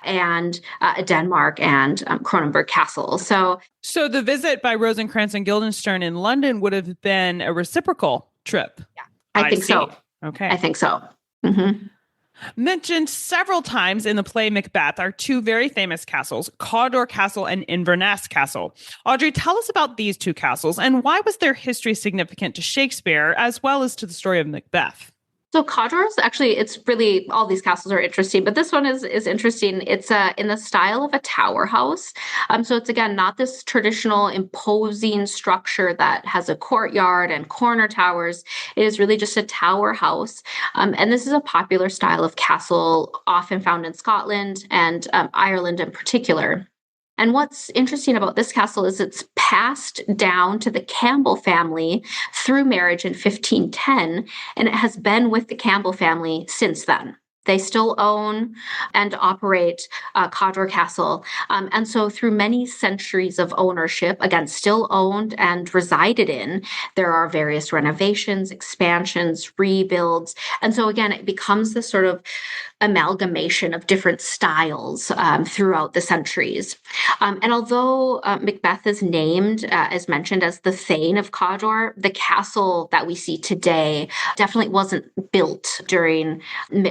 and Denmark and Kronborg Castle. So the visit by Rosencrantz and Guildenstern in London would have been a reciprocal trip. Yeah, I think so. Okay. I think so. Mm-hmm. Mentioned several times in the play Macbeth are two very famous castles, Cawdor Castle and Inverness Castle. Audrey, tell us about these two castles and why was their history significant to Shakespeare as well as to the story of Macbeth? So Cawdor is actually, it's really, all these castles are interesting, but this one is interesting. It's in the style of a tower house. So it's, again, not this traditional imposing structure that has a courtyard and corner towers. It is really just a tower house. And this is a popular style of castle, often found in Scotland and Ireland in particular. And what's interesting about this castle is it's passed down to the Campbell family through marriage in 1510, and it has been with the Campbell family since then. They still own and operate Cawdor Castle. And so through many centuries of ownership, again, still owned and resided in, there are various renovations, expansions, rebuilds. And so again, it becomes this sort of amalgamation of different styles throughout the centuries. And although Macbeth is named, as mentioned, as the Thane of Cawdor, the castle that we see today definitely wasn't built during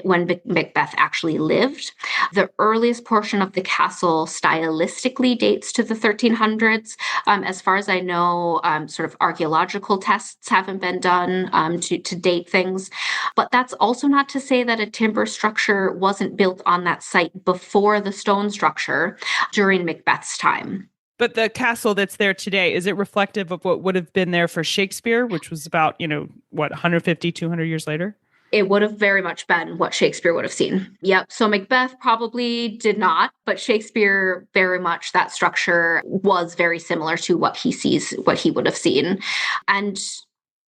when Macbeth actually lived. The earliest portion of the castle stylistically dates to the 1300s. As far as I know, sort of archaeological tests haven't been done to date things. But that's also not to say that a timber structure wasn't built on that site before the stone structure during Macbeth's time. But the castle that's there today, is it reflective of what would have been there for Shakespeare, which was about, 150, 200 years later? It would have very much been what Shakespeare would have seen. Yep. So Macbeth probably did not, but Shakespeare very much, that structure was very similar to what he would have seen. And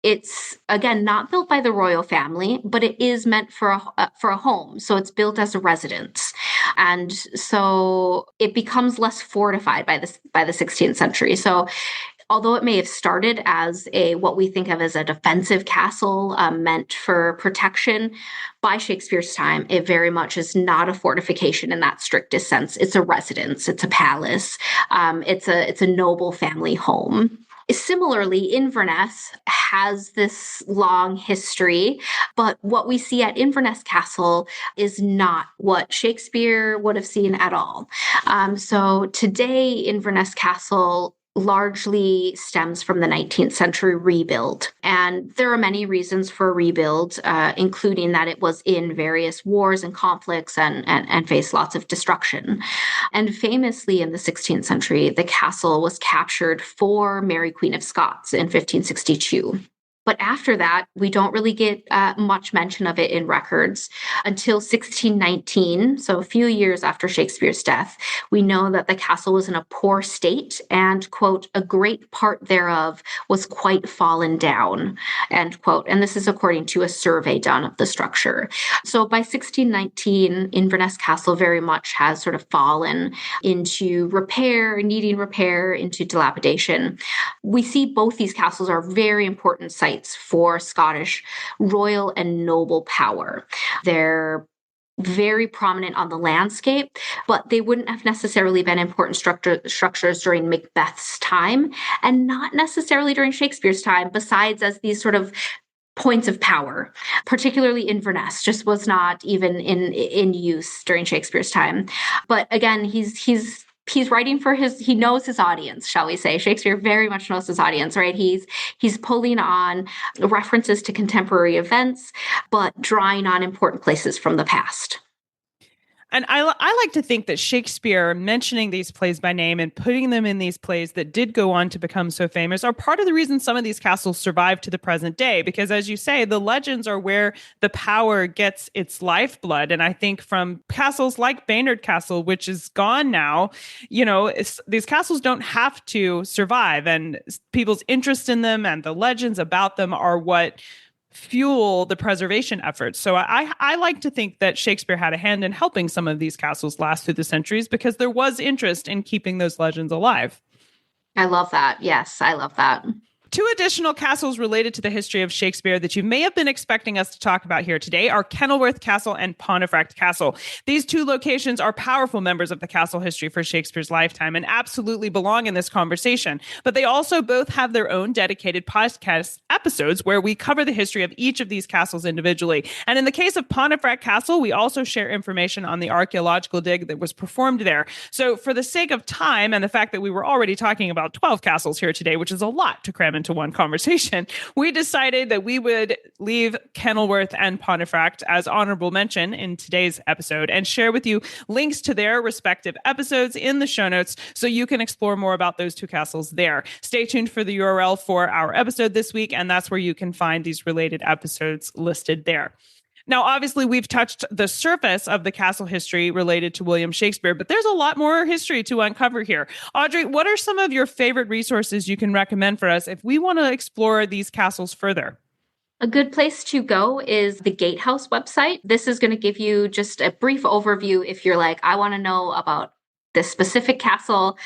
it's, again, not built by the royal family, but it is meant for a home. So it's built as a residence. And so it becomes less fortified by the 16th century. So although it may have started as what we think of as a defensive castle meant for protection, by Shakespeare's time, it very much is not a fortification in that strictest sense. It's a residence. It's a palace. It's a noble family home. Similarly, Inverness has this long history, but what we see at Inverness Castle is not what Shakespeare would have seen at all. So today, Inverness Castle largely stems from the 19th century rebuild. And there are many reasons for a rebuild, including that it was in various wars and conflicts and faced lots of destruction. And famously in the 16th century, the castle was captured for Mary Queen of Scots in 1562. But after that, we don't really get much mention of it in records until 1619. So a few years after Shakespeare's death, we know that the castle was in a poor state and, quote, a great part thereof was quite fallen down, end quote. And this is according to a survey done of the structure. So by 1619, Inverness Castle very much has sort of fallen into repair, needing repair, into dilapidation. We see both these castles are very important sites for Scottish royal and noble power. They're very prominent on the landscape, but they wouldn't have necessarily been important structures during Macbeth's time, and not necessarily during Shakespeare's time, besides as these sort of points of power. Particularly Inverness just was not even in use during Shakespeare's time. But again, he's writing for he knows his audience, shall we say. Shakespeare very much knows his audience, right? He's pulling on references to contemporary events, but drawing on important places from the past. And I like to think that Shakespeare mentioning these plays by name and putting them in these plays that did go on to become so famous are part of the reason some of these castles survive to the present day. Because as you say, the legends are where the power gets its lifeblood. And I think from castles like Baynard Castle, which is gone now, these castles don't have to survive. And people's interest in them and the legends about them are what fuel the preservation efforts. So I like to think that Shakespeare had a hand in helping some of these castles last through the centuries because there was interest in keeping those legends alive. I love that. Yes, I love that. Two additional castles related to the history of Shakespeare that you may have been expecting us to talk about here today are Kenilworth Castle and Pontefract Castle. These two locations are powerful members of the castle history for Shakespeare's lifetime and absolutely belong in this conversation. But they also both have their own dedicated podcast episodes where we cover the history of each of these castles individually. And in the case of Pontefract Castle, we also share information on the archaeological dig that was performed there. So for the sake of time and the fact that we were already talking about 12 castles here today, which is a lot to cram into one conversation, we decided that we would leave Kenilworth and Pontefract as honorable mention in today's episode and share with you links to their respective episodes in the show notes so you can explore more about those two castles there. Stay tuned for the URL for our episode this week, and that's where you can find these related episodes listed there. Now, obviously, we've touched the surface of the castle history related to William Shakespeare, but there's a lot more history to uncover here. Audrey, what are some of your favorite resources you can recommend for us if we want to explore these castles further? A good place to go is the Gatehouse website. This is going to give you just a brief overview if you're like, I want to know about this specific castle,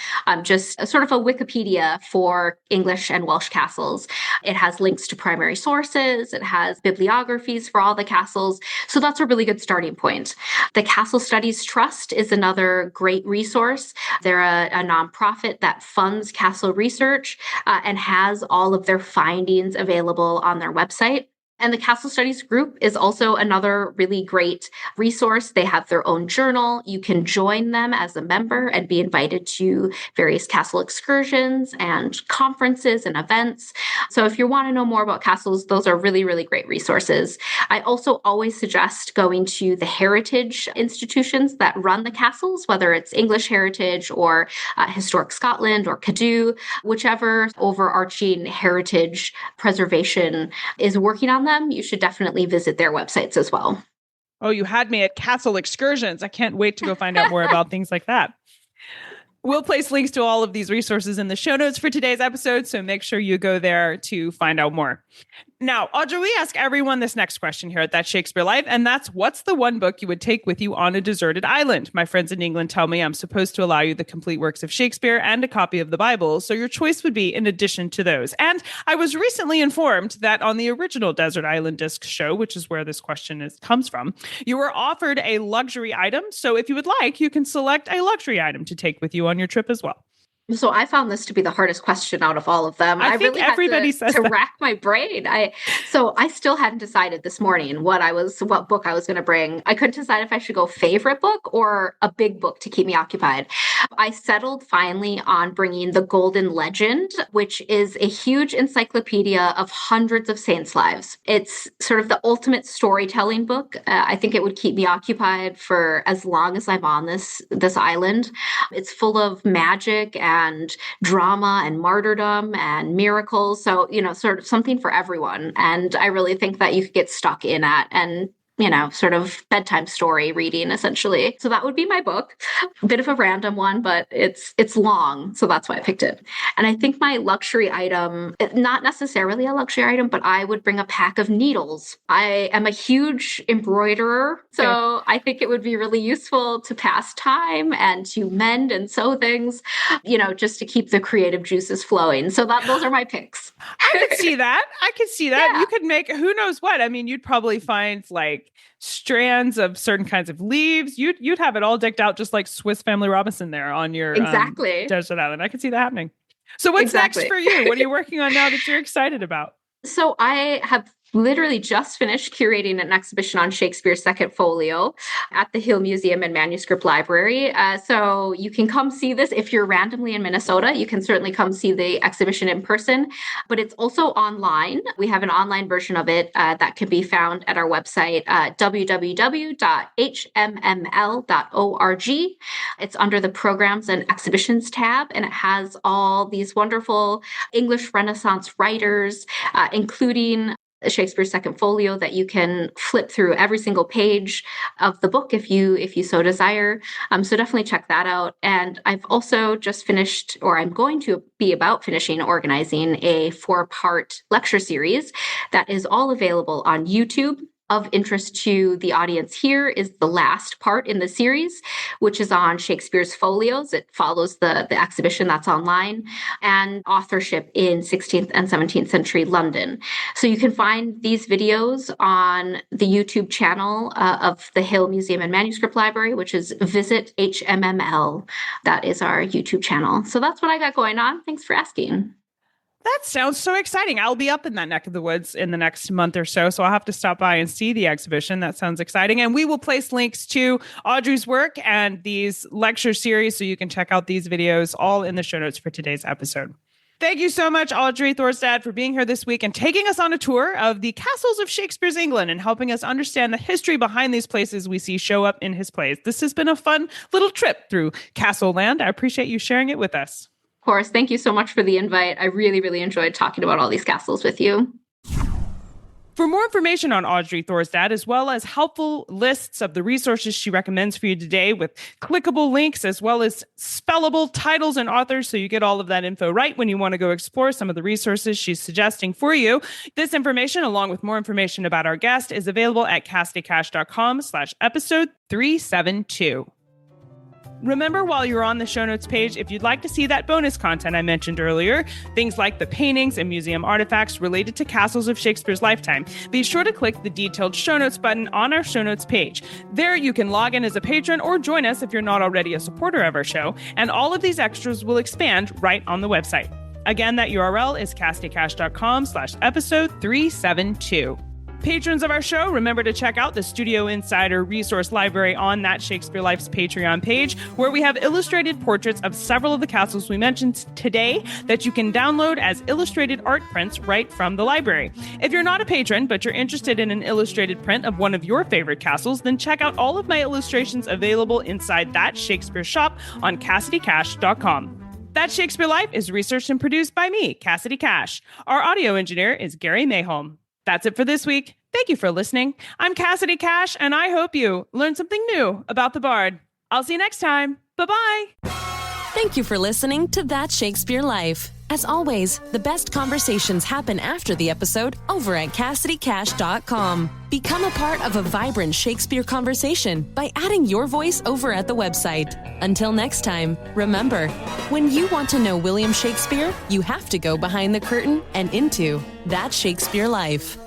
just sort of a Wikipedia for English and Welsh castles. It has links to primary sources. It has bibliographies for all the castles. So that's a really good starting point. The Castle Studies Trust is another great resource. They're a nonprofit that funds castle research and has all of their findings available on their website. And the Castle Studies Group is also another really great resource. They have their own journal. You can join them as a member and be invited to various castle excursions and conferences and events. So if you want to know more about castles, those are really, really great resources. I also always suggest going to the heritage institutions that run the castles, whether it's English Heritage or Historic Scotland or Cadw, whichever overarching heritage preservation is working on them, you should definitely visit their websites as well. Oh, you had me at castle excursions. I can't wait to go find out more about things like that. We'll place links to all of these resources in the show notes for today's episode, so make sure you go there to find out more. Now, Audrey, we ask everyone this next question here at That Shakespeare Life, and that's, what's the one book you would take with you on a deserted island? My friends in England tell me I'm supposed to allow you the complete works of Shakespeare and a copy of the Bible, so your choice would be in addition to those. And I was recently informed that on the original Desert Island Disc show, which is where this question comes from, you were offered a luxury item. So if you would like, you can select a luxury item to take with you on your trip as well. So I found this to be the hardest question out of all of them. I think really everybody had to rack my brain. So I still hadn't decided this morning what book I was going to bring. I couldn't decide if I should go favorite book or a big book to keep me occupied. I settled finally on bringing The Golden Legend, which is a huge encyclopedia of hundreds of saints' lives. It's sort of the ultimate storytelling book. I think it would keep me occupied for as long as I'm on this island. It's full of magic and drama and martyrdom and miracles. So, sort of something for everyone. And I really think that you could get stuck in at and sort of bedtime story reading, essentially. So that would be my book. A bit of a random one, but it's long. So that's why I picked it. And I think my luxury item, not necessarily a luxury item, but I would bring a pack of needles. I am a huge embroiderer. So I think it would be really useful to pass time and to mend and sew things, just to keep the creative juices flowing. So those are my picks. I could see that. Yeah. You could make, who knows what? I mean, you'd probably find like strands of certain kinds of leaves. You'd have it all decked out just like Swiss Family Robinson there on your desert island. I could see that happening. So what's next for you? What are you working on now that you're excited about? So I have literally just finished curating an exhibition on Shakespeare's Second Folio at the Hill Museum and Manuscript Library. So you can come see this. If you're randomly in Minnesota, you can certainly come see the exhibition in person, but it's also online. We have an online version of it that can be found at our website, www.hmml.org. It's under the Programs and Exhibitions tab, and it has all these wonderful English Renaissance writers, including Shakespeare's Second Folio, that you can flip through every single page of the book if you so desire. So definitely check that out. And I've also just finished, or I'm going to be about finishing, organizing a 4-part lecture series that is all available on YouTube. Of interest to the audience here is the last part in the series, which is on Shakespeare's folios. It follows the exhibition that's online, and authorship in 16th and 17th century London. So you can find these videos on the YouTube channel of the Hill Museum and Manuscript Library, which is Visit HMML. That is our YouTube channel. So that's what I got going on. Thanks for asking. That sounds so exciting. I'll be up in that neck of the woods in the next month or so I'll have to stop by and see the exhibition. That sounds exciting. And we will place links to Audrey's work and these lecture series so you can check out these videos all in the show notes for today's episode. Thank you so much, Audrey Thorstad, for being here this week and taking us on a tour of the castles of Shakespeare's England and helping us understand the history behind these places we see show up in his plays. This has been a fun little trip through Castle Land. I appreciate you sharing it with us. Of course. Thank you so much for the invite. I really, really enjoyed talking about all these castles with you. For more information on Audrey Thorstad, as well as helpful lists of the resources she recommends for you today with clickable links, as well as spellable titles and authors, so you get all of that info right when you want to go explore some of the resources she's suggesting for you. This information, along with more information about our guest, is available at cassidycash.com/episode 372. Remember, while you're on the show notes page, if you'd like to see that bonus content I mentioned earlier, things like the paintings and museum artifacts related to castles of Shakespeare's lifetime, be sure to click the detailed show notes button on our show notes page. There you can log in as a patron or join us if you're not already a supporter of our show, and all of these extras will expand right on the website. Again, that URL is cassidycash.com/episode 372. Patrons of our show, remember to check out the Studio Insider Resource Library on That Shakespeare Life's Patreon page, where we have illustrated portraits of several of the castles we mentioned today that you can download as illustrated art prints right from the library. If you're not a patron, but you're interested in an illustrated print of one of your favorite castles, then check out all of my illustrations available inside That Shakespeare shop on CassidyCash.com. That Shakespeare Life is researched and produced by me, Cassidy Cash. Our audio engineer is Gary Mayholm. That's it for this week. Thank you for listening. I'm Cassidy Cash, and I hope you learned something new about the Bard. I'll see you next time. Bye-bye. Thank you for listening to That Shakespeare Life. As always, the best conversations happen after the episode over at CassidyCash.com. Become a part of a vibrant Shakespeare conversation by adding your voice over at the website. Until next time, remember, when you want to know William Shakespeare, you have to go behind the curtain and into That Shakespeare Life.